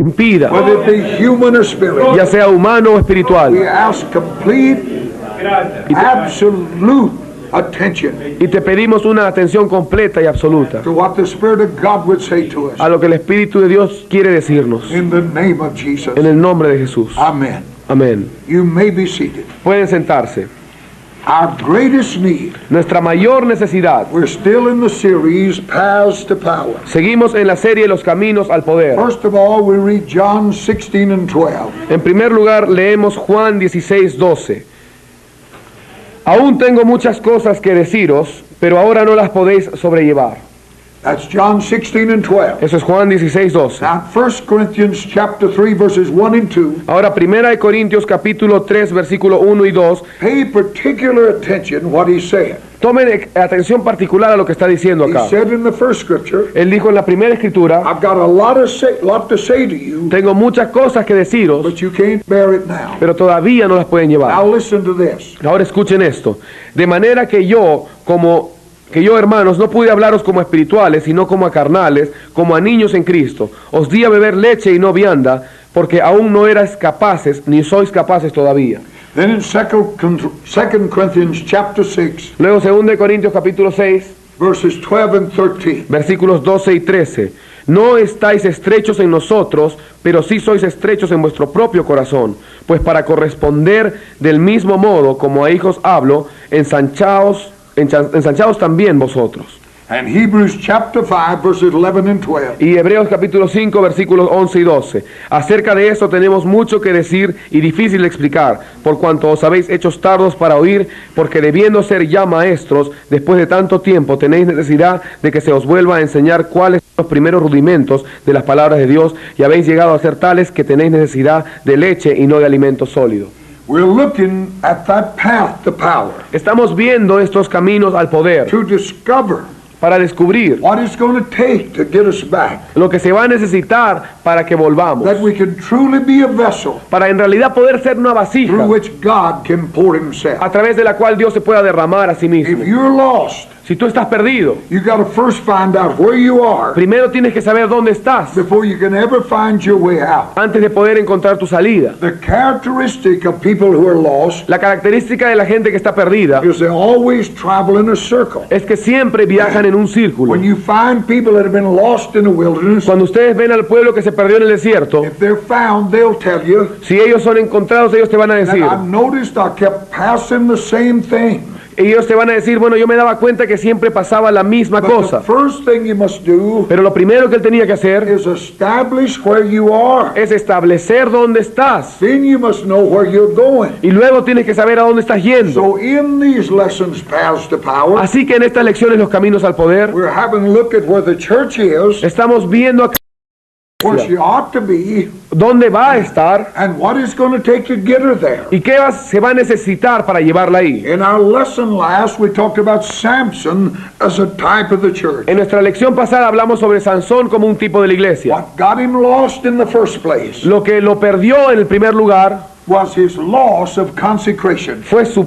impida, whether it be human or spiritual. ya sea humano o We espiritual. ask complete, absolute attention Y te pedimos una atención completa y absoluta to what the Spirit of God would say to us. a lo que el Espíritu de Dios quiere decirnos. In the name of Jesus. En el nombre de Jesús. Amen. Amén. You may be seated. Pueden sentarse. Our greatest need. Nuestra mayor necesidad. We're still in the series, Paths to Power. Seguimos en la serie Los Caminos al Poder. First of all, we read John 16 and 12. En primer lugar, leemos Juan 16:12. Aún tengo muchas cosas que deciros, pero ahora no las podéis sobrellevar. That's John 16 and 12. Eso es Juan 16:12. Now, 1 Corinthians chapter 3, verses 1 and 2. Ahora, Primera de Corintios capítulo 3, versículo 1 y 2. Pay particular attention what he's saying. Tomen atención particular a lo que está diciendo He acá. said in the first scripture, Él dijo en la primera escritura, I've got a lot to say to you, tengo muchas cosas que deciros, but you can't bear it now. pero todavía no las pueden llevar. Now listen to this. Ahora escuchen esto. De manera que yo, hermanos, no pude hablaros como a espirituales, sino como a carnales, como a niños en Cristo. Os di a beber leche y no vianda, porque aún no erais capaces, ni sois capaces todavía. Then in 2 Corinthians chapter 6, Luego 2 Corintios capítulo 6, verses 12 and 13. versículos 12 y 13. No estáis estrechos en nosotros, pero sí sois estrechos en vuestro propio corazón. Pues para corresponder del mismo modo como a hijos hablo, ensanchaos también vosotros. And Hebrews chapter 5, verses 11 and 12. Y Hebreos capítulo 5, versículos 11 y 12. Acerca de esto tenemos mucho que decir y difícil de explicar, por cuanto os habéis hecho tardos para oír, porque debiendo ser ya maestros, después de tanto tiempo tenéis necesidad de que se os vuelva a enseñar cuáles son los primeros rudimentos de las palabras de Dios, y habéis llegado a ser tales que tenéis necesidad de leche y no de alimento sólido. We're looking at that path to power Estamos viendo estos caminos al poder to discover para descubrir what it's going to take to get us back, lo que se va a necesitar para que volvamos, that we can truly be a vessel para en realidad poder ser una through vasija which God can pour himself. a través de la cual Dios se pueda derramar a sí mismo. If you're lost, Si tú estás perdido, you got to first find out where you are primero tienes que saber dónde estás before you can ever find your way out. antes de poder encontrar tu salida. The characteristic of people who are lost La característica de la gente que está perdida is they always travel in a circle. es que siempre viajan en un círculo. When you find people that have been lost in the wilderness, Cuando ustedes ven al pueblo que se perdió en el desierto, if they're found, they'll tell you, si ellos son encontrados, ellos te van a and decir, I noticed I kept passing the same thing. ellos te van a decir, bueno, yo me daba cuenta que siempre pasaba la misma But the cosa. first thing you must do Pero lo primero que él tenía que hacer is establish where you are. es establecer dónde estás. Then you must know where you're going. Y luego tienes que saber a dónde estás yendo. So in these lessons, Paths to Power, Así que en estas lecciones, los caminos al poder, we're having a look at where the church is, estamos viendo acá where she ought to be, dónde va a estar and what it's going to take to get her there. y qué se va a necesitar para llevarla ahí. In our lesson last, we talked about Samson as a type of the church. En nuestra lección pasada hablamos sobre Sansón como un tipo de la iglesia. What got him lost in the first place Lo que lo perdió en el primer lugar was his loss of consecration. fue su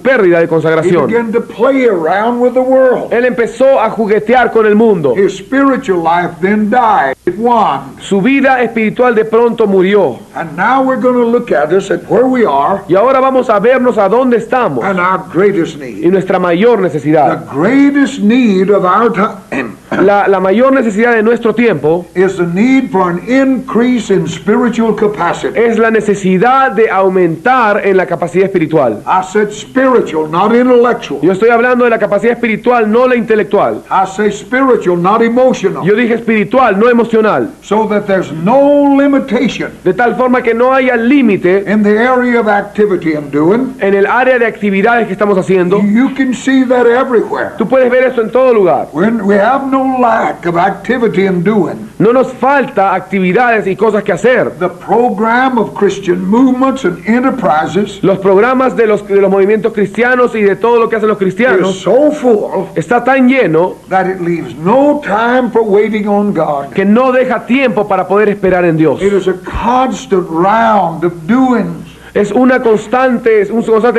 pérdida de He consagración. began to play around with the world. Él empezó a juguetear con el mundo. His spiritual life then died. It won. Su vida espiritual de pronto murió. And now we're going to look at us at where we are Y ahora vamos a vernos a dónde estamos and our greatest y need. nuestra mayor The necesidad. greatest need of our time La mayor necesidad de nuestro tiempo is the need for an increase in spiritual capacity. es la necesidad de aumentar en la capacidad espiritual. I said spiritual, not intellectual. Yo estoy hablando de la capacidad espiritual, no la intelectual. I say spiritual, not emotional. Yo dije espiritual, no emocional. So that there's no limitation De tal forma que no haya límite in the area of activity I'm doing. en el área de actividades que estamos haciendo. You can see that everywhere. Tú puedes ver esto en todo lugar. We have no lack of activity in doing. No nos falta actividades y cosas que hacer. The program of Christian movements and enterprises Los programas de los movimientos cristianos y de todo lo que hacen los is cristianos so full está tan lleno that it leaves no time for waiting on God. que no deja tiempo para poder esperar en Dios. It is a constant round of doings. Es un constante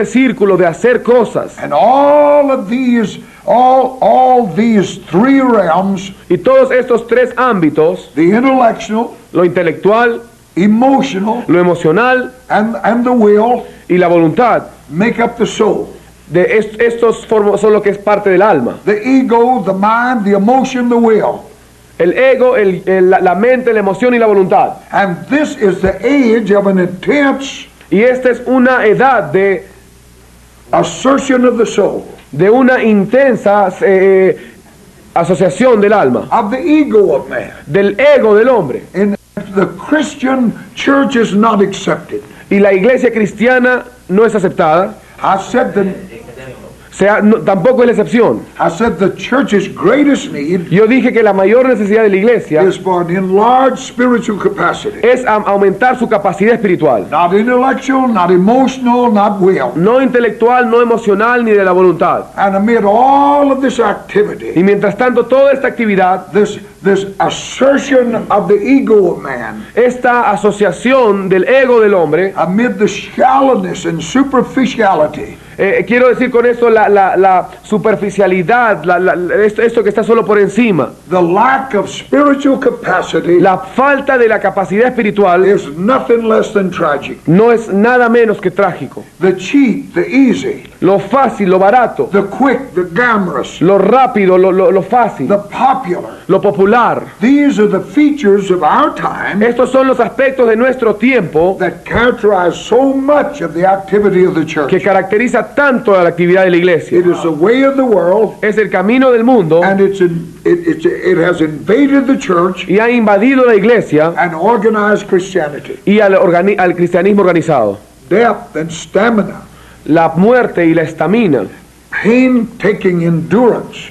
círculo de hacer cosas. And all of these All these three realms, Y todos estos tres ámbitos, the intellectual, lo intelectual, emotional, lo emocional and the will, y la voluntad, make up the soul. estos son lo que es parte del alma. The ego, the mind, the emotion, the will. El ego, la mente, la emoción y la voluntad. And this is the age of an intense Y esta es una edad de assertion of the soul, una intensa asociación del alma, of the ego of man. del ego del hombre. And the Christian church is not accepted. Y la iglesia cristiana no es aceptada, I said tampoco es la excepción. the church's greatest need Yo dije que la mayor necesidad de la iglesia is for an enlarged spiritual capacity. es aumentar su capacidad espiritual. Not intellectual, not emotional, not will. No intelectual, no emocional, ni de la voluntad. And amid all of this Y activity, mientras tanto, toda esta actividad, this assertion of the ego of man, esta asociación del ego del hombre, amid the shallowness and superficiality, quiero decir con esto la superficialidad, esto que está solo por encima, the lack of spiritual capacity la falta de la capacidad espiritual, is nothing less than tragic. no es nada menos que trágico. The cheap, the easy, Lo fácil, lo barato, the quick, the glamorous, lo rápido, lo fácil, the popular. lo popular. These are the features of our time Estos son los aspectos de nuestro tiempo that characterize so much of the activity of the church. que caracteriza tanto a la actividad de la iglesia. It is the way of the world, Es el camino del mundo and it has invaded the church y ha invadido la iglesia and organized Christianity. y al cristianismo organizado. Depth and stamina, La muerte y la estamina, painstaking endurance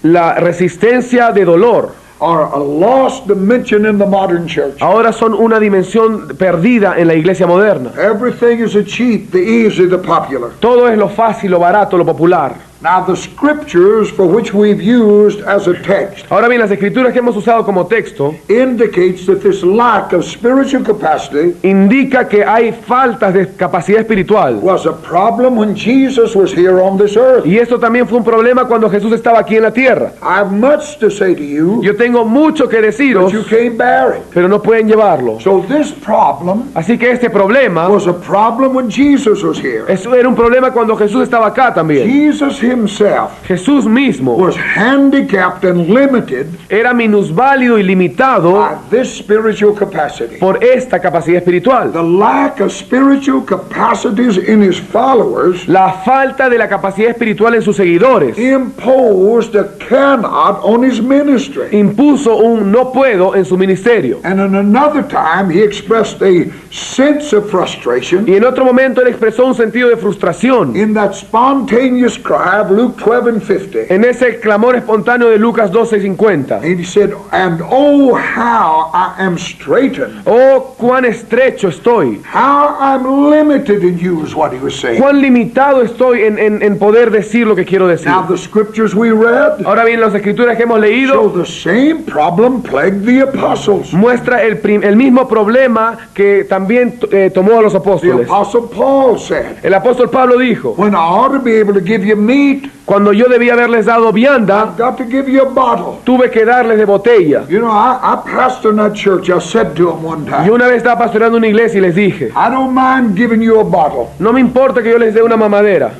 la resistencia de dolor, are a lost dimension in the modern church. ahora son una dimensión perdida en la iglesia moderna. Everything is the cheap, the easy, the popular. Todo es lo fácil, lo barato, lo popular. Now the scriptures for which we've used as a text Ahora bien, las escrituras que hemos usado como texto indicates that this lack of spiritual capacity indica que hay faltas de capacidad espiritual. was a problem when Jesus was here on this earth. Y esto también fue un problema cuando Jesús estaba aquí en la tierra. I have much to say to you, Yo tengo mucho que but deciros, you can't bear it. pero no pueden llevarlo. So this problem Así que este problema was a problem when Jesus was here. era un problema cuando Jesús estaba acá también. Jesus himself Jesús mismo was handicapped and limited era minusválido y limitado by this spiritual capacity. por esta capacidad espiritual. The lack of spiritual capacities in his followers La falta de la capacidad espiritual en sus seguidores imposed a cannot on his ministry. impuso un no puedo en su ministerio. And in another time, he expressed a sense of frustration Y en otro momento él expresó un sentido de frustración in that spontaneous cry of Luke 12 and 50. en ese clamor espontáneo de Lucas 12:50. And he said, and oh, how I am straitened. Oh, cuán estrecho estoy, How I'm limited in you is what he was saying. cuán limitado estoy en poder decir lo que quiero decir. Now the scriptures we read Ahora bien, las escrituras que hemos show leído the same problem plagued the apostles. muestra el mismo problema que también tomó a los The apóstoles. apostle Paul said, El apóstol Pablo dijo, when I ought to be able to give you meat, cuando yo debía haberles dado vianda, I've got to give you a bottle. tuve que darles de botella. You know, I pastored in that church. I said to him one Yo time, una vez estaba pastoreando una iglesia y les dije, I don't mind giving you a bottle. no me importa que yo les dé una mamadera,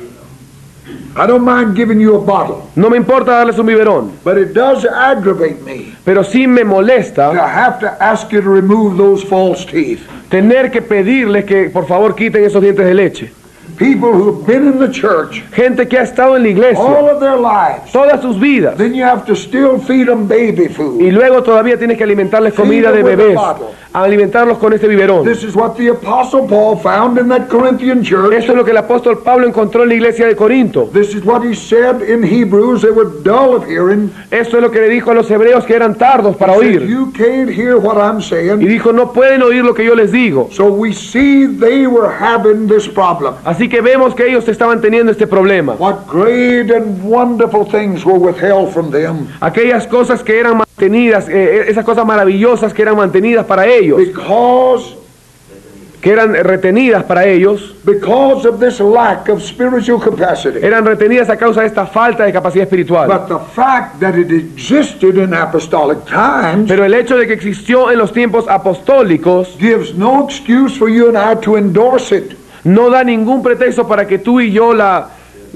I don't mind giving you a bottle. no me importa darles un biberón, But it does aggravate me pero sí me to molesta have to ask you to remove those false teeth. tener que pedirles que por favor quiten esos dientes de leche. People who've been in the church Gente que ha estado en la all iglesia of their lives. todas sus vidas Then you have to still feed them baby y food. luego todavía tienes que alimentarles comida de bebés, alimentarlos con este biberón. This is what the apostle Paul found in that Corinthian church. Esto es lo que el apóstol Pablo encontró en la iglesia de Corinto. This is what he said in Hebrews. They were dull of hearing. Esto es lo que le dijo a los hebreos que eran tardos para He said, oír. you can't hear what I'm Y saying. dijo, no pueden oír lo que yo les digo. So we see they were having this problem. Así que vemos que ellos estaban teniendo este problema. What great and wonderful things were withheld from them Aquellas cosas que eran mantenidas, esas cosas maravillosas que eran mantenidas para ellos. because que eran retenidas para ellos, because of this lack of spiritual capacity. eran retenidas a causa de esta falta de capacidad espiritual. But the fact that it existed in apostolic times Pero el hecho de que existió en los tiempos apostólicos gives no excuse for you and I to endorse it. no da ningún pretexto para que tú y yo la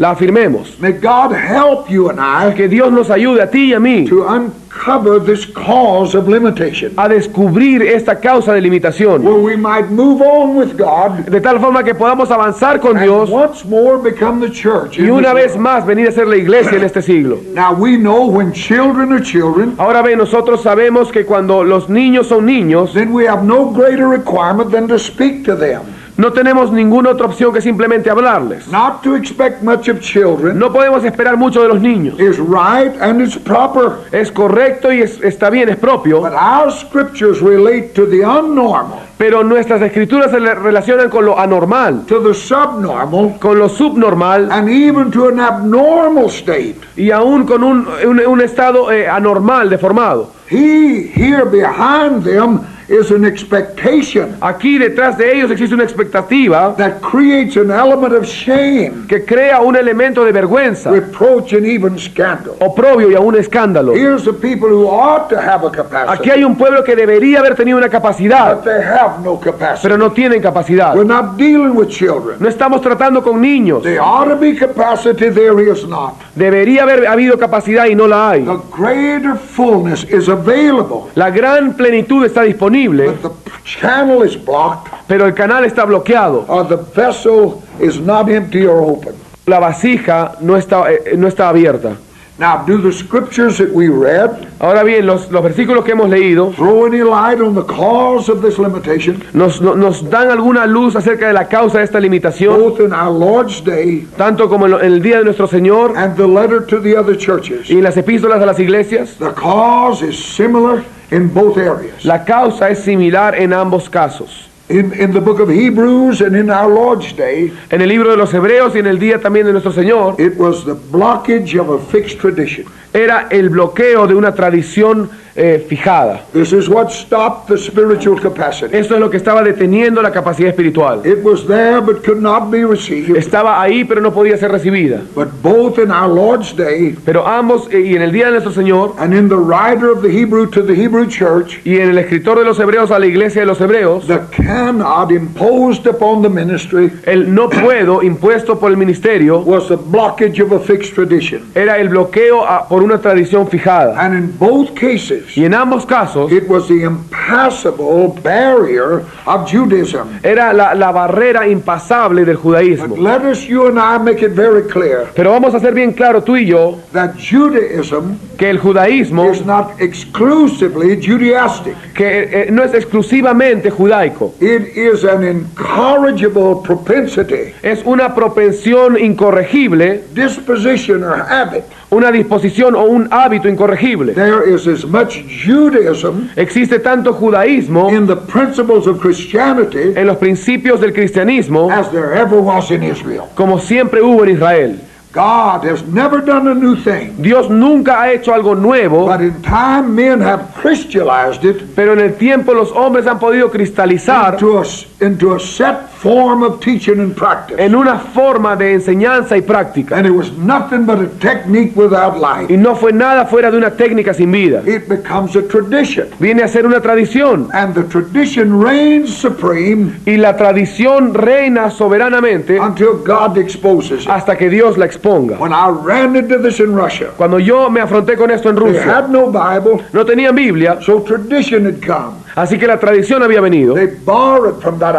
afirmemos. May God help you and I Que Dios nos ayude a ti y a mí to uncover this cause of limitation, a descubrir esta causa de limitación, where we might move on with God de tal forma que podamos avanzar con and Dios once more become the church. y in una this vez world. más venir a ser la iglesia en este siglo. Now we know when children are children, Ahora bien, nosotros sabemos que cuando los niños son niños, then we have no greater requirement than to speak to them. no tenemos ninguna otra opción que simplemente hablarles. Not to expect much of children No podemos esperar mucho de los niños. is right and it's proper. Es correcto y está bien, es propio, But our scriptures relate to the unnormal, pero nuestras escrituras se relacionan con lo anormal, to the subnormal, con lo subnormal and even to an abnormal state. y aún con un estado anormal, deformado. Here behind them is an expectation Aquí detrás de ellos existe una expectativa that creates an element of shame, que crea un elemento de vergüenza, reproach, and even scandal. oprobio y aún escándalo. Here's the people who ought to have a Aquí capacity, hay un pueblo que debería haber tenido una capacidad, but they have no capacity. pero no tienen capacidad. We're not dealing with children. No estamos tratando con niños. There ought to be capacity, there is not. Debería haber habido capacidad y no la hay. The greater fullness is available, La gran plenitud está disponible, but the channel is blocked, pero el canal está bloqueado. or the vessel is not empty or open. La vasija no está abierta. Now, do the scriptures that we read Ahora bien, los versículos que hemos leído throw any light on the cause of this limitation, nos dan alguna luz acerca de la causa de esta limitación, both in our Lord's day tanto como en el día de nuestro Señor and the letter to the other churches? y en las epístolas a las iglesias. The cause is similar in both areas. La causa es similar en ambos casos. In the book of Hebrews and in our Lord's day, En el libro de los Hebreos y en el día también de nuestro Señor, it was the blockage of a fixed tradition. era el bloqueo de una tradición fijada. This is what stopped the spiritual capacity. Esto es lo que estaba deteniendo la capacidad espiritual. It was there but could not be received. Estaba ahí pero no podía ser recibida. But both in our Lord's day Pero ambos, y en el día de nuestro Señor, and in the writer of the Hebrew to the Hebrew church, y en el escritor de los Hebreos a la iglesia de los Hebreos, the cannot imposed upon the ministry el no puedo impuesto por el ministerio was the blockage of a fixed tradition. era el bloqueo por una tradición fijada. And in both cases, Y en ambos casos it was the impassable barrier of Judaism. era la barrera impasable del But judaísmo. let us, you and I, make it very clear Pero vamos a hacer bien claro tú y yo that Judaism que el judaísmo is not exclusively Judaistic. que no es exclusivamente judaico, It is an incorrigible propensity, es una propensión incorregible, disposition, or habit. una disposición o un hábito incorregible. There is as much Judaism Existe tanto judaísmo in the principles of Christianity en los principios del cristianismo as there ever was in Israel. como siempre hubo en Israel. God has never done a new thing, Dios nunca ha hecho algo nuevo, but in time men have Christianized it pero en el tiempo los hombres han podido cristalizar into a set form of teaching and practice. en una forma de enseñanza y práctica. And it was nothing but a technique without life. Y no fue nada fuera de una técnica sin vida. It becomes a tradition. Viene a ser una tradición. And the tradition reigns supreme Y la tradición reina soberanamente until God exposes it. hasta que Dios la exponga. When I ran into this in Russia, Cuando yo me afronté con esto en they Rusia, had no Bible, no tenían Biblia, so tradition had come. así que la tradición había venido They borrowed from that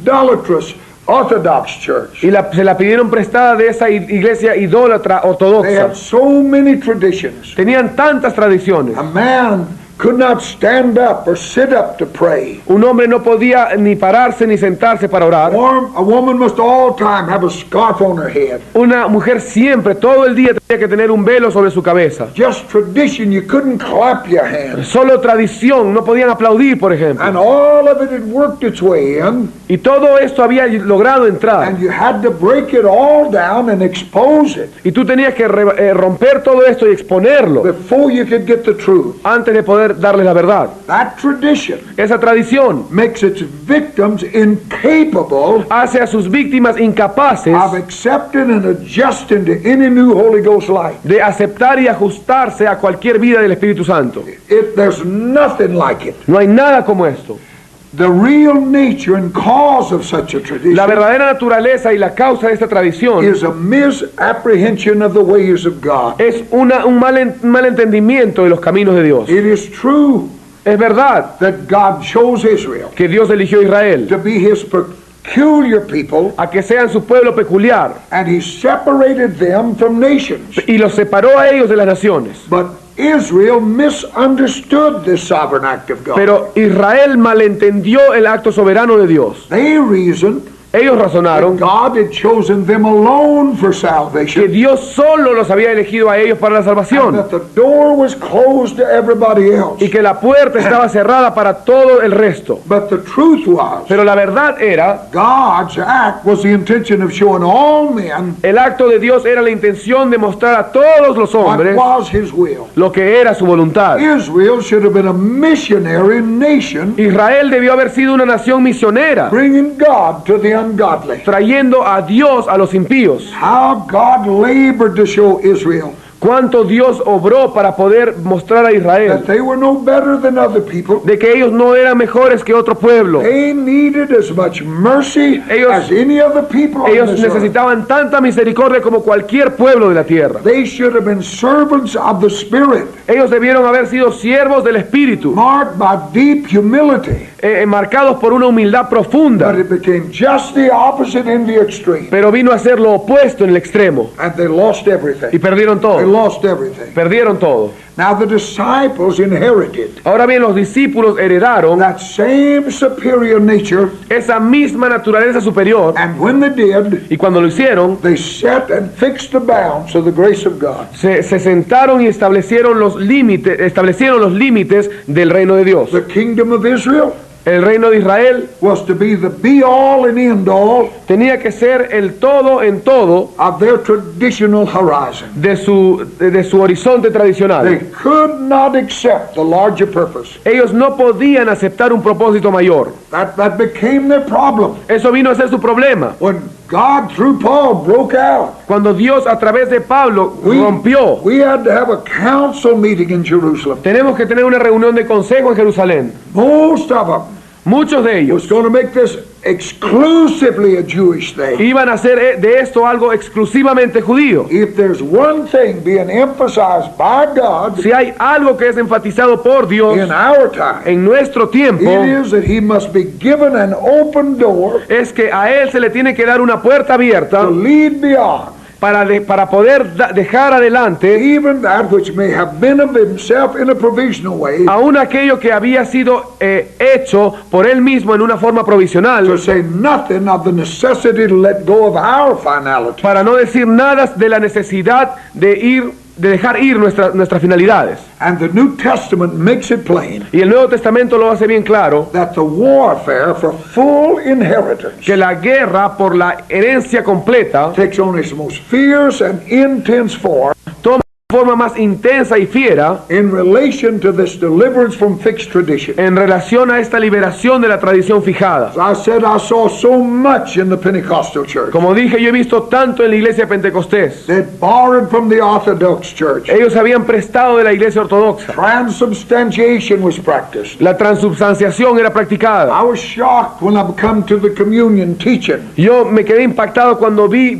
idolatrous Orthodox church. y se la pidieron prestada de esa iglesia idólatra They ortodoxa. had so many traditions. Tenían tantas tradiciones. A man could not stand up or sit up to pray. Un hombre no podía ni pararse ni sentarse para orar. A woman must all time have a scarf on her head. Una mujer siempre, todo el día tenía que tener un velo sobre su cabeza. Just tradition, you couldn't clap your hands. Solo tradición, no podían aplaudir, por ejemplo. And all of it had worked its way in, Y todo esto había logrado entrar. and you had to break it all down and expose it Y tú tenías que romper todo esto y exponerlo before you could get the truth. antes de poder darles la verdad. That tradition Esa tradición makes its victims incapable hace a sus víctimas incapaces of accepting and adjusting to any new Holy Ghost life. de aceptar y ajustarse a cualquier vida del Espíritu Santo. There's nothing like it. No hay nada como esto. The real nature and cause of such a tradition La verdadera naturaleza y la causa de esta tradición is a misapprehension of the ways of God. es un mal entendimiento de los caminos de Dios. It is true Es verdad that God chose Israel que Dios eligió a Israel to be his peculiar people, a que sean su pueblo peculiar and he separated them from nations. y los separó a ellos de las naciones. But Israel misunderstood this sovereign act of God. Pero Israel malentendió el acto soberano de Dios. They reasoned Ellos razonaron that God had chosen them alone for que salvation, Dios solo los había elegido a ellos para la and salvación that the door was closed to everybody else. y que la puerta estaba cerrada para todo el resto. But the truth was, Pero la verdad era, God's act was the intention of showing all men el acto de Dios era la intención de mostrar a todos los what hombres was his will. lo que era su voluntad. Israel should have been a missionary nation, Israel debió haber sido una nación misionera, bringing God to the ungodly. trayendo a Dios a los impíos. How God labored to show Israel Cuánto Dios obró para poder mostrar a that Israel they were no better than other people. de que ellos no eran mejores que otro pueblo. They needed as much mercy Ellos- as any other people on Ellos this earth. necesitaban tanta misericordia como cualquier pueblo de la tierra. They should have been servants of the Spirit, Ellos debieron haber sido siervos del Espíritu, marked by deep humility. marcados por una humildad profunda, But it became just the opposite in the extreme. pero vino a ser lo opuesto en el extremo And they lost y everything. perdieron They todo. lost everything. Perdieron todo. Now the disciples inherited Ahora bien, los discípulos heredaron that same superior nature, esa misma naturaleza superior and when they did, y cuando lo hicieron, they set and fixed the bounds of the grace of God. se sentaron y establecieron los límites del reino de Dios. The kingdom of Israel El reino de Israel was to be the be-all and end-all tenía que ser el todo en todo of their traditional horizon. de su horizonte They tradicional. could not accept the larger purpose. Ellos no podían aceptar un propósito mayor. That became their problem. Eso vino a ser su problema. When God, through Paul, broke out, Cuando Dios a través de Pablo rompió, we had to have a council meeting in Jerusalem. tenemos que tener una reunión de consejo en Jerusalén. Most of them Muchos de was ellos going to make this exclusively a Jewish thing. iban a hacer de esto algo exclusivamente judío. If there's one thing being emphasized by God Si hay algo que es enfatizado por Dios in our time, en nuestro tiempo, it is that he must be given an open door es que a él se le tiene que dar una puerta abierta to lead beyond para poder dejar adelante even that which may have been of himself in a provisional way, aún aquello que había sido hecho por él mismo en una forma to provisional, say nothing of the necessity to let go of our finality. para no decir nada de la necesidad de dejar ir nuestras finalidades. And the New Testament makes it plain Y el Nuevo Testamento lo hace bien claro, that the warfare for full inheritance que la guerra por la herencia completa takes on its most fierce and intense form toma forma más intensa y fiera in relation to this deliverance from fixed tradition. en relación a esta liberación de la tradición fijada. As I said, I saw so much in the Pentecostal church. Como dije, yo he visto tanto en la iglesia pentecostés. They borrowed from the Orthodox church. Ellos habían prestado de la iglesia ortodoxa. Transubstantiation was practiced. La transubstanciación era practicada. I was shocked when I come to the communion teaching. Yo me quedé impactado cuando vi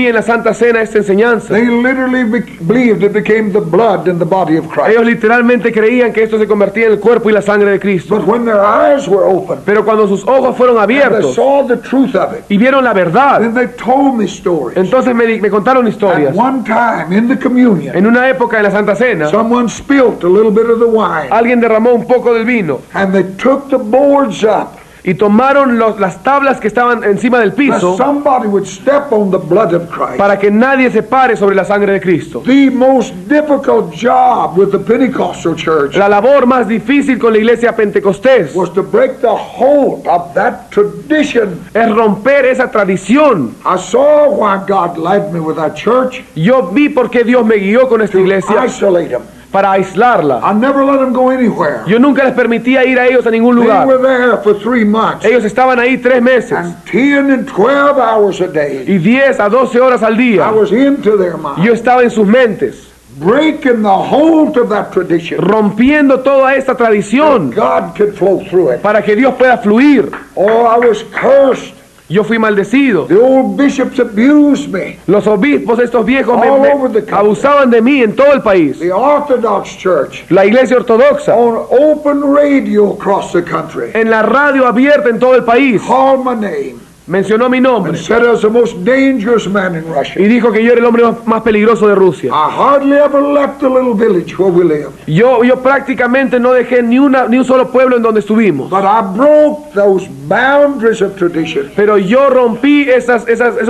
en la Santa Cena esta enseñanza. They literally believed it became the blood and the body of Christ. Ellos literalmente creían que esto se convertía en el cuerpo y la sangre de Cristo. But when their eyes were open, Pero cuando sus ojos fueron and they abiertos saw the truth of it, y vieron la verdad, then they told me stories. entonces me contaron At historias. one time in the communion, En una época en la Santa Cena, someone spilt a little bit of the wine, alguien derramó un poco del vino and they took the boards up y tomaron las tablas que estaban encima del that piso somebody would step on the blood of Christ. para que nadie se pare sobre la sangre de Cristo. The most difficult job with the Pentecostal church La labor más difícil con la iglesia pentecostés was to break the hold of that tradition. es romper esa tradición. I saw why God led me with that church Yo vi por qué Dios me guió con esta to iglesia isolate them. para aislarla. I never let them go anywhere. Yo nunca les permitía ir a ellos a ningún They lugar. were there for 3 months. Ellos estaban ahí 3 meses And 10 and 12 hours a day. y 10 a 12 horas al I día. was into their mind. Yo estaba en sus mentes, Breaking the hold of that tradition. rompiendo toda esta tradición God could flow through it. para que Dios pueda fluir. Oh, I was cursed. Yo fui maldecido. The old bishops abused me. Los obispos, estos viejos, All over the country. abusaban de mí en todo el país. The Orthodox Church La iglesia ortodoxa, on open radio across the country en la radio abierta en todo el país, called my name mencionó mi nombre and said I was the most dangerous man in Russia. y dijo que yo era el hombre más peligroso de Rusia. I hardly ever left the little village where we lived. Yo prácticamente no dejé ni un solo pueblo en donde estuvimos. But I broke those boundaries of tradition. Pero yo rompí esos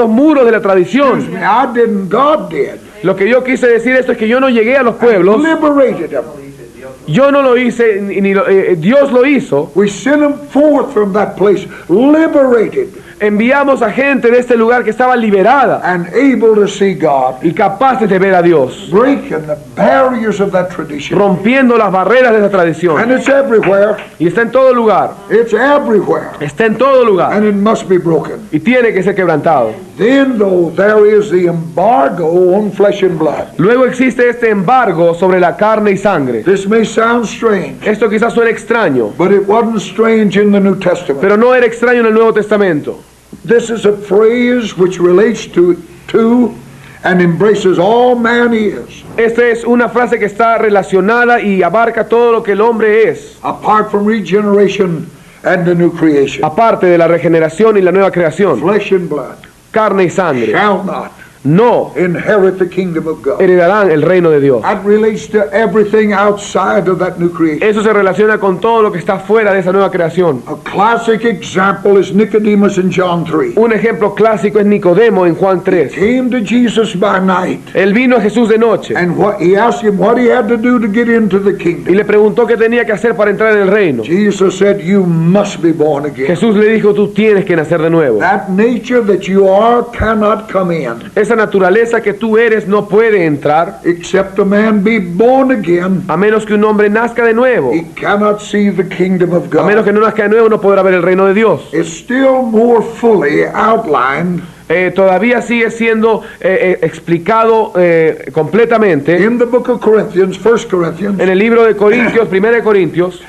muros de la Excuse tradición. me, I didn't, God did. Lo que yo quise decir esto es que yo no llegué a los pueblos. Liberated them. Yo no lo hice, Dios lo hizo. We sent them forth from that place, liberated Enviamos a gente de este lugar que estaba liberada and able to see God. y capaces de ver a Dios, Breaking the barriers of that tradition. rompiendo las barreras de esa And tradición. it's everywhere. Y está en todo lugar, It's everywhere. está en todo lugar And it must be broken. y tiene que ser quebrantado. Then, though, there is the embargo on flesh and blood. Luego existe este embargo sobre la carne y sangre. This may sound strange, Esto quizás suene extraño, but it wasn't strange in the New Testament. pero no era extraño en el Nuevo Testamento. This is a phrase which relates to and embraces all man is, Esta es una frase que está relacionada y abarca todo lo que el hombre es, apart from regeneration and the new creation. aparte de la regeneración y la nueva creación. Flesh and blood Carne y sangre shall not no inherit the kingdom of God. heredarán el reino de Dios. That relates to everything outside of that new creation. Eso se relaciona con todo lo que está fuera de esa nueva creación. A classic example is Nicodemus in John 3. Un ejemplo clásico es Nicodemo en Juan 3. Came to Jesus by night, Él vino a Jesús de noche and he asked him what he had to do to get into the y kingdom. le preguntó qué tenía que hacer para entrar en el reino. Jesus said, "You must be born again. Jesús le dijo, tú tienes que nacer de nuevo. That nature that you are cannot come in, Esa naturaleza que tú eres no puede entrar except a man be born again. a menos que un hombre nazca de nuevo. He cannot see the kingdom of A menos God." que no nazca de nuevo no podrá ver el reino de Dios. It's still more fully outlined Todavía sigue siendo explicado completamente in the book of Corinthians, 1 Corinthians, en el libro de Corintios, 1 de Corintios,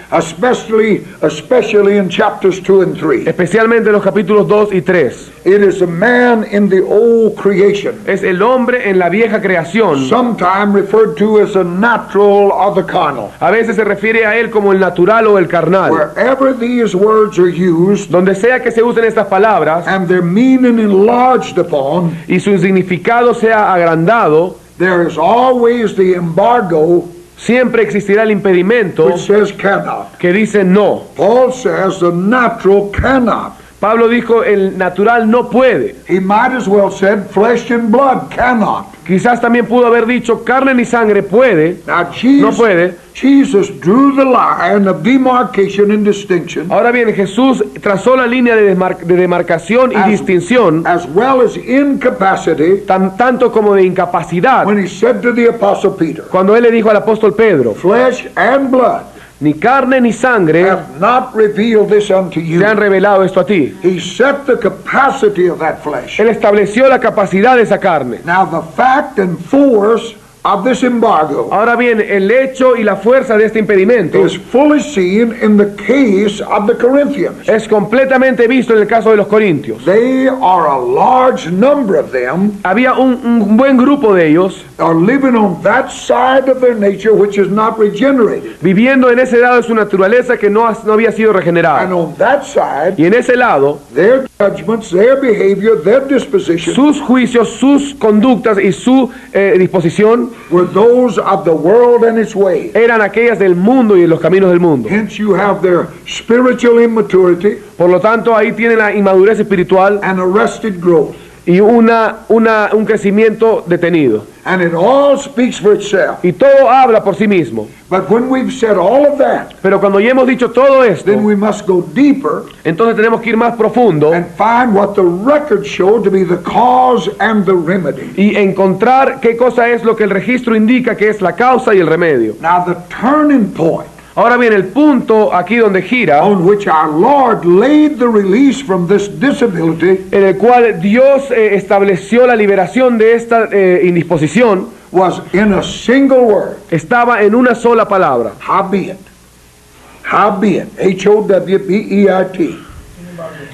especially in chapters 2 and 3. especialmente en los capítulos 2 y 3. It is a man in the old creation, Es el hombre en la vieja creación. sometimes referred to as a natural or the carnal. A veces se refiere a él como el natural o el carnal. Wherever these words are used Donde sea que se usen estas palabras and their meaning enlarged upon, y su significado sea agrandado, there is always the embargo siempre existirá el impedimento which says cannot. que dice no. Paul says the natural cannot. Pablo dijo el natural no puede. He might as well said flesh and blood cannot. Quizás también pudo haber dicho carne ni sangre puede, Now no puede. Jesus drew the line of demarcation and distinction, Ahora bien, Jesús trazó la línea de demarcación y distinción, as well as incapacity, tanto como de incapacidad, when he said to the apostle Peter, cuando él le dijo al apóstol Pedro, flesh and blood ni carne ni sangre have not revealed this unto you. te han revelado esto a ti. He set the capacity of that flesh. Él estableció la capacidad de esa carne. Now the fact and force of this embargo Ahora bien, el hecho y la fuerza de este impedimento is fully seen in the case of the Corinthians. es completamente visto en el caso de los corintios. They are a large number of them Había un buen grupo de ellos are living on that side of their nature which is not regenerated. viviendo en ese lado de su naturaleza que no había sido And regenerada. on that side, Y en ese lado, their judgments, their behavior, their disposition sus juicios, sus conductas y su disposición were those of the world and its ways. eran aquellas del mundo y de los caminos del mundo. Hence you have their spiritual immaturity Por lo tanto, ahí tienen la inmadurez espiritual and arrested growth. y un crecimiento detenido. And it all speaks for itself. Y todo habla por sí mismo. But when we've said all of that, Pero cuando ya hemos dicho todo esto, then we must go deeper entonces tenemos que ir más profundo and find what the records show to be the cause and the remedy. y encontrar qué cosa es lo que el registro indica que es la causa y el remedio. Now the turning point Ahora bien, el punto aquí donde gira, on which our Lord laid the release from this disability en el cual Dios estableció la liberación de esta indisposición, was in a single word. estaba en una sola palabra. Howbeit. Howbeit. H-O-W-B-E-I-T.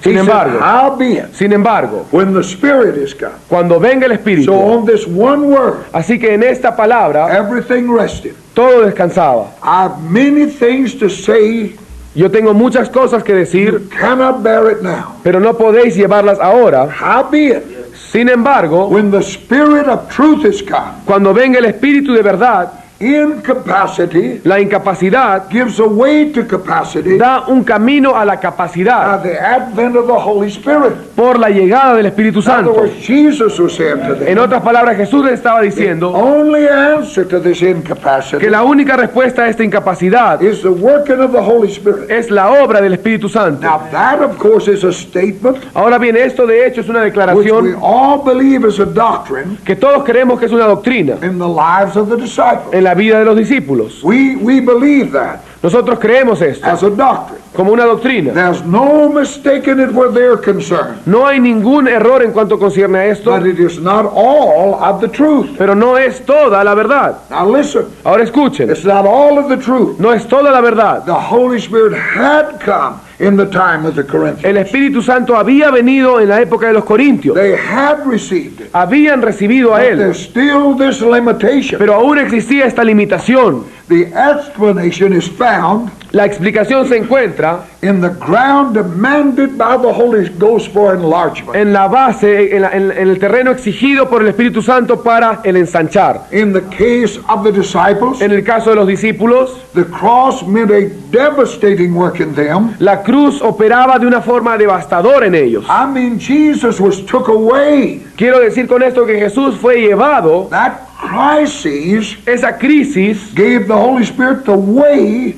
Sin embargo, Howbeit. sin embargo, When the Spirit is come. cuando venga el So Espíritu, on this one word, así que en esta palabra everything rested. todo descansaba. I have many things to say. Yo tengo muchas cosas que decir, You cannot bear it now. pero no podéis llevarlas ahora. Howbeit, Sin embargo, when the Spirit of truth is come, cuando venga el Espíritu de verdad, incapacity la incapacidad gives a way to capacity da un camino a la by capacidad the advent of the Holy Spirit. por la llegada del Espíritu In other Santo. words, Jesus was saying to En them, otras palabras, Jesús les estaba diciendo only answer to this incapacity que la única respuesta a esta incapacidad is the working of the Holy Spirit. es la obra del Espíritu Santo. Now that, of course, is a statement Ahora bien, esto de hecho es una which we declaración all believe is a doctrine que todos creemos que es una doctrina in the lives of the disciples. en la vida de los discípulos. We believe that Nosotros creemos esto as a doctrine. como una doctrina. There's no mistaking it where they're concerned. No hay ningún error en cuanto concierne a esto, But it is not all of the truth. pero no es toda la verdad. Now listen, Ahora escuchen, it's not all of the truth. no es toda la verdad. The Holy Spirit had come in the time of the Corinthians. El Espíritu Santo había venido en la época de los Corintios, They had received it. habían recibido a But Él, there's still this limitation. pero aún existía esta limitación. The explanation is found La explicación se encuentra in the ground demanded by the Holy Ghost for enlargement. en la base, en el terreno exigido por el Espíritu Santo para el ensanchar. In the case of the disciples, En el caso de los discípulos, the cross meant a devastating work in them. la cruz operaba de una forma devastadora en ellos. I mean, Jesus was took away. Quiero decir con esto que Jesús fue llevado, That crisis esa crisis gave the Holy Spirit the way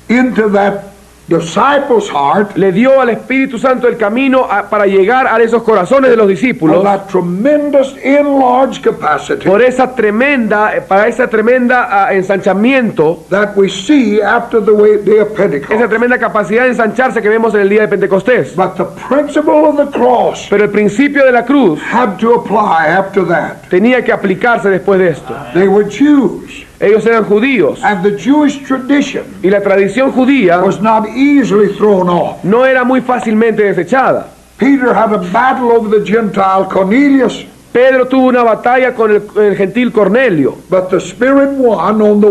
into that disciples' heart le dio al Espíritu Santo el camino para llegar a esos corazones de los for discípulos that tremendous enlarged capacity por para esa tremenda ensanchamiento, that we see after the day of esa Pentecost. tremenda capacidad de ensancharse que vemos en el día de Pentecostés. But the principle of the cross Pero el principio de la cruz had to apply after that. tenía que aplicarse después de esto. They were Jews, Ellos eran judíos and the Jewish tradition y la tradición judía was not easily thrown off. no era muy fácilmente desechada. Peter had a battle over the Gentile Cornelius, Pedro tuvo una batalla con el gentil Cornelio, but the Spirit won on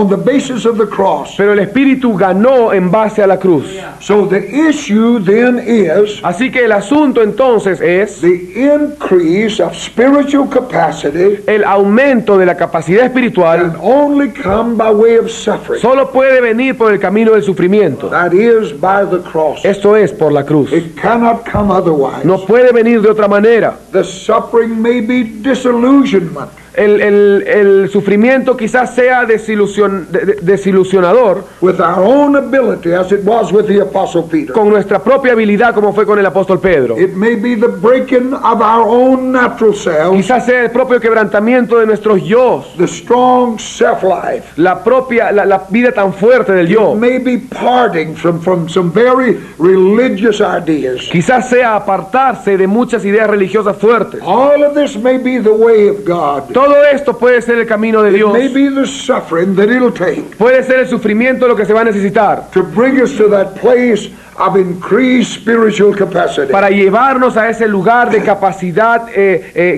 the basis of the cross. pero el Espíritu ganó en base a la cruz. So the issue then is Así que el asunto entonces es the increase of spiritual capacity el aumento de la capacidad can espiritual only come by way of suffering. solo puede venir por el camino del sufrimiento. That is by the cross. Esto es por la cruz. It cannot come otherwise. No puede venir de otra manera. The suffering may be disillusionment. El sufrimiento quizás sea desilusionador With our own ability, as it was with the Apostle Peter. con nuestra propia habilidad como fue con el apóstol Pedro. It may be the breaking of our own natural selves, Quizás sea el propio quebrantamiento de nuestros yo, the strong self-life. la vida tan fuerte del yo. It may be parting from some very religious ideas. Quizás sea apartarse de muchas ideas religiosas fuertes. All of this may be the way of God. Todo esto puede ser el camino de It Dios. may be the suffering that it'll take Puede ser el sufrimiento lo que se va a necesitar to bring us to that place of increased spiritual capacity. para llevarnos a ese lugar de capacidad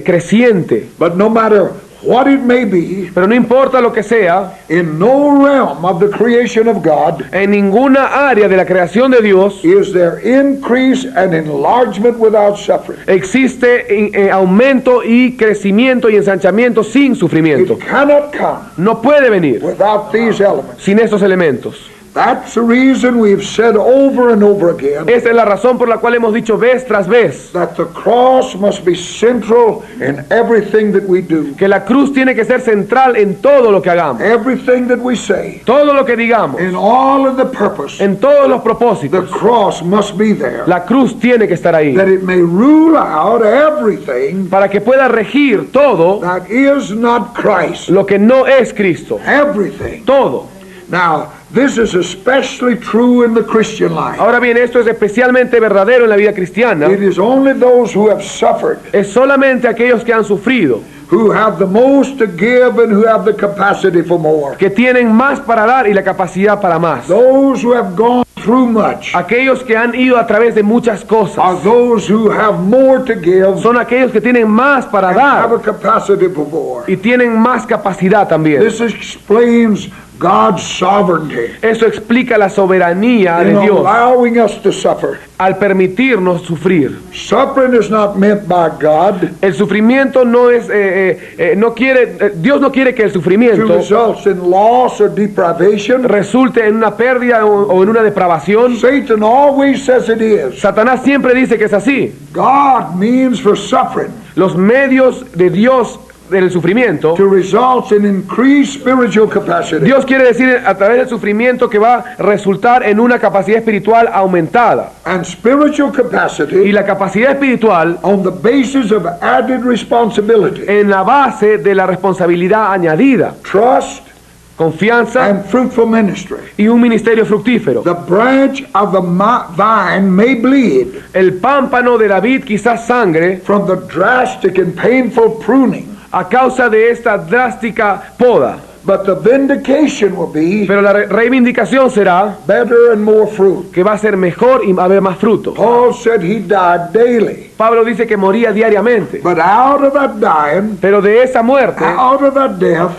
creciente. But no matter what it may be, Pero no importa lo que sea, in no realm of the creation of God en ninguna área de la creación de Dios is there increase and enlargement without suffering. existe aumento y crecimiento y ensanchamiento sin sufrimiento. It cannot come No puede venir without these elements. sin estos elementos. That's the reason we've said over and over again Esa es la razón por la cual hemos dicho vez tras vez that the cross must be central in everything that we do, que la cruz tiene que ser central en todo lo que hagamos, everything that we say, todo lo que digamos, in all of the purpose. en todos los The propósitos. cross must be there, La cruz tiene que estar ahí that it may rule out everything para que pueda regir todo that is not Christ. lo que no es Cristo. Everything. Todo. Now, this is especially true in the Christian life. Ahora bien, esto es especialmente verdadero en la vida cristiana. It is only those who have suffered, Es solamente aquellos que han sufrido, who have the most to give and who have the capacity for more. que tienen más para dar y la capacidad para más. Those who have gone through much Aquellos que han ido a través de muchas are cosas those who have more to give son aquellos que tienen más para and have a dar capacity for more. y tienen más capacidad también. This explains God's sovereignty Eso explica la soberanía in de Dios allowing us to suffer. al permitirnos sufrir. Suffering is not meant by God El sufrimiento no es, Dios no quiere que el to sufrimiento result in loss or deprivation. resulte en una pérdida o en una depravación. Satan always says it is. Satanás siempre dice que es así. God means for suffering Los medios de Dios del sufrimiento, to result in increased spiritual capacity. Dios quiere decir a través del sufrimiento que va a resultar en una capacidad espiritual aumentada. And spiritual Y capacity la capacidad espiritual on the basis of added responsibility, en la base de la responsabilidad añadida, trust, confianza and fruitful ministry. y un ministerio fructífero. The branch of the vine may bleed El pámpano de David quizás sangre from the drastic and painful pruning, a causa de esta drástica poda, but the vindication will be pero la reivindicación será better and more fruit. que va a ser mejor y va a haber más fruto. Paul said he died daily, Pablo dice que moría diariamente, but out of that dying, pero de esa muerte, out of that death,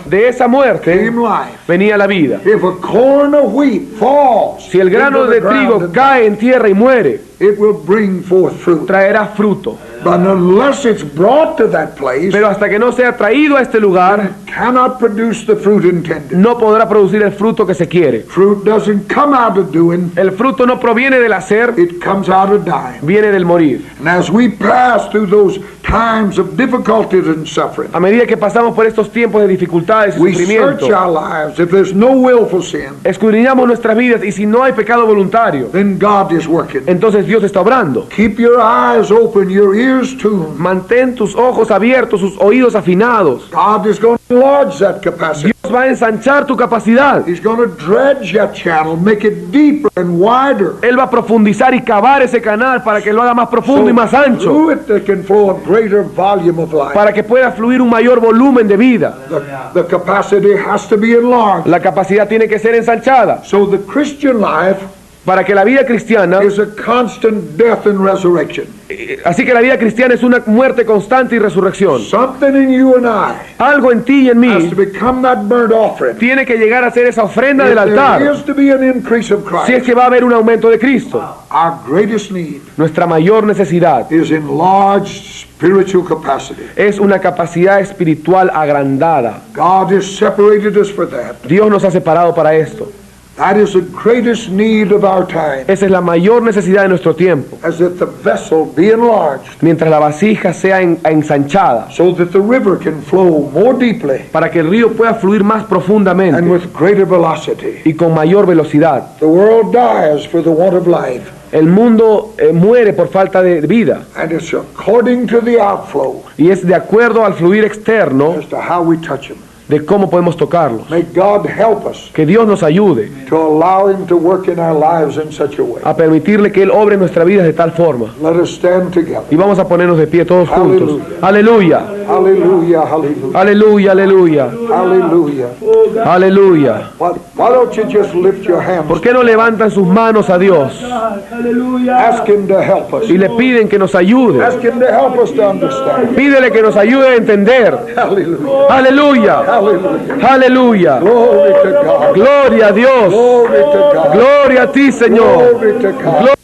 came life. venía la vida. If a corn of wheat falls Si el grano into de the ground trigo and cae en tierra y muere, it will bring forth fruit. traerá fruto. But unless it's brought to that place, Pero hasta que no sea traído a este lugar, cannot produce the fruit intended. no podrá producir el fruto que se quiere. Fruit doesn't come out of doing, El fruto no proviene del hacer, it comes out of dying. viene del morir. And as we pass through those times of difficulties and suffering, A medida que pasamos por estos tiempos de dificultades y we search sufrimiento, our lives. If there's no willful sin, escudriñamos nuestras vidas y si no hay pecado voluntario, then God is working. entonces Dios está obrando. Keep your eyes open, your ears tuned. Mantén tus ojos abiertos, tus oídos afinados. God is going to enlarge that capacity. Dios va a ensanchar tu capacidad. He's going to dredge that channel, make it deeper and wider. Él va a profundizar y cavar ese canal para que lo haga más profundo y más ancho, through it there can flow a greater volume of life. para que pueda fluir un mayor volumen de vida. The capacity has to be enlarged. La capacidad tiene que ser ensanchada So the Christian life para que la vida cristiana, is a constant death and resurrection. así que la vida cristiana es una muerte constante y resurrección. Something in you and I Algo en ti y en has mí to become that burnt offering. tiene que llegar a ser esa ofrenda If del altar, there is to be an increase of si es Christ, que va a haber un aumento de Cristo. our greatest need Nuestra mayor necesidad is enlarged spiritual capacity. es una capacidad espiritual agrandada. God has separated us for that. Dios nos ha separado para esto. That is the greatest need of our time, Esa es la mayor necesidad de nuestro tiempo. as that the vessel be enlarged Mientras la vasija sea ensanchada, so that the river can flow more deeply para que el río pueda fluir más and profundamente with greater velocity. y con mayor velocidad. The world dies for the want of life, El mundo muere por falta de vida and it's according to the outflow y es de acuerdo al fluir externo as to how we touch him. de cómo podemos tocarlos. May God help us Que Dios nos ayude to allow him to work in our lives in such a way. a permitirle que Él obre en nuestra vida de tal forma. Let us stand together. Y vamos a ponernos de pie todos juntos. Aleluya, Hallelujah, hallelujah, aleluya, aleluya, hallelujah. aleluya. Why don't you just lift your hands? ¿Por qué no levantan sus manos a Dios Ask him to help us. y le piden que nos ayude? Ask him to help us to understand. Pídele que nos ayude a entender. Hallelujah. Aleluya, Hallelujah. aleluya. Glory to God. Gloria a Dios. Glory to God. Gloria a ti, Señor. Glory to God. Gloria